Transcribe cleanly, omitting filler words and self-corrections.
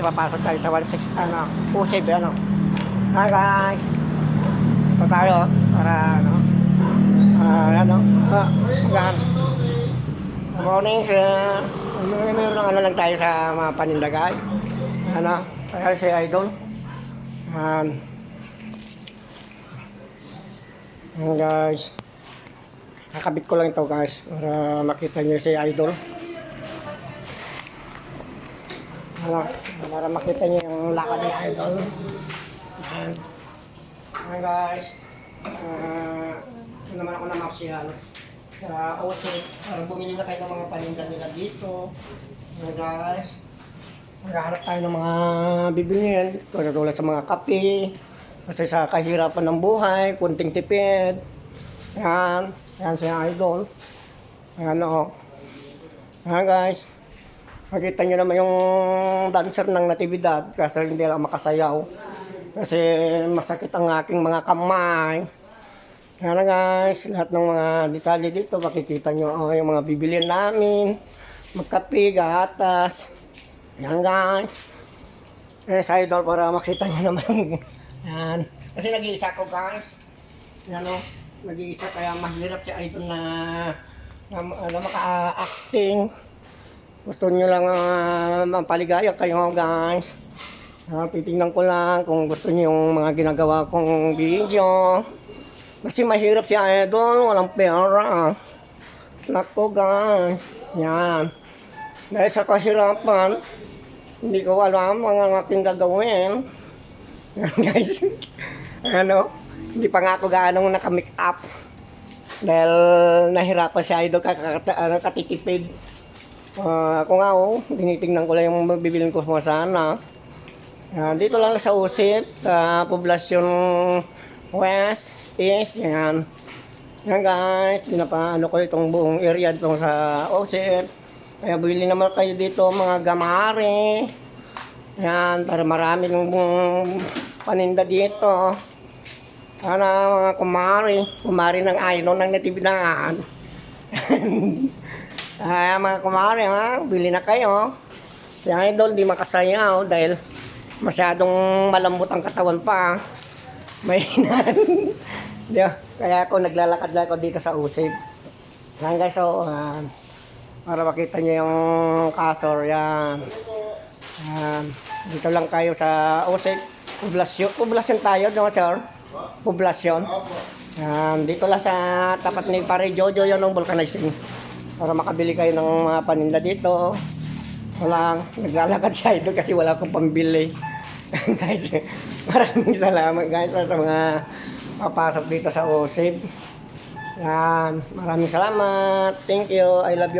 papasok tayo sa 16, Usib, Hi guys. Ito tayo, para, yan. Good morning, sir. Mayroon lang tayo sa mga panindagay. Kaya si Idol. Guys. Kakabit ko lang ito guys, para makita niyo si Idol. Para makita niyo yung lakad ni Idol. Guys. Ito naman ako na maksihan sa Osip. Para bumili na kayo ng mga paninda nila dito. Guys. Maghahanap tayo ng mga bibilihin. Tulad sa mga kape. Kasi sa kahirapan ng buhay, kunting tipid. Yan. Yan si Idol. Ayan guys. Makita nyo naman yung dancer ng natividad. Kasi hindi lang makasayaw. Kasi masakit ang aking mga kamay. Yan guys. Lahat ng mga detalye dito. Makikita nyo yung mga bibilihin namin. Magkape, gatas. Yan guys. Si Idol para makita nyo naman. Yan. Kasi nag-iisa ko guys. Yan nag-iisa kaya mahirap si Idol na maka-acting. Gusto nyo lang mapaligaya kayo guys. Titingnan ko lang kung gusto nyo yung mga ginagawa kong video. Kasi mahirap si Idol, walang pera. Nako guys. Yan. Dahil sa kahirapan, hindi ko alam ang aking gagawin. Guys, hindi pa nga ako gaano naka-make up. Dahil nahirapan si Idol katitipid. Ako nga tinitingnan ko lang yung bibilin ko sana. Dito lang sa Usip, sa Poblacion West, East, yan. Yan guys, pinapaano ko itong buong area dito sa Usip. Kaya bili naman kayo dito mga gamare. Yan, para marami ng paninda dito. Mga kumari ng Idol ng natividad. Mga kumari bili na kayo. Si Idol di makasayaw dahil masyadong malambot ang katawan pa. Mahinan. Kaya ako naglalakad ako dito sa Usip. Yan guys, para makita nyo yung kasor. Yan. Dito lang kayo sa Usip. Poblasyon tayo, sir? Poblasyon. Dito lang sa tapat ni Pare Jojo yun ng vulcanizing. Para makabili kayo ng mga paninda dito. Naglalakad siya ito kasi wala akong pambili. Guys, maraming salamat guys sa mga papasok dito sa Usip. Yan, maraming salamat. Thank you. I love you.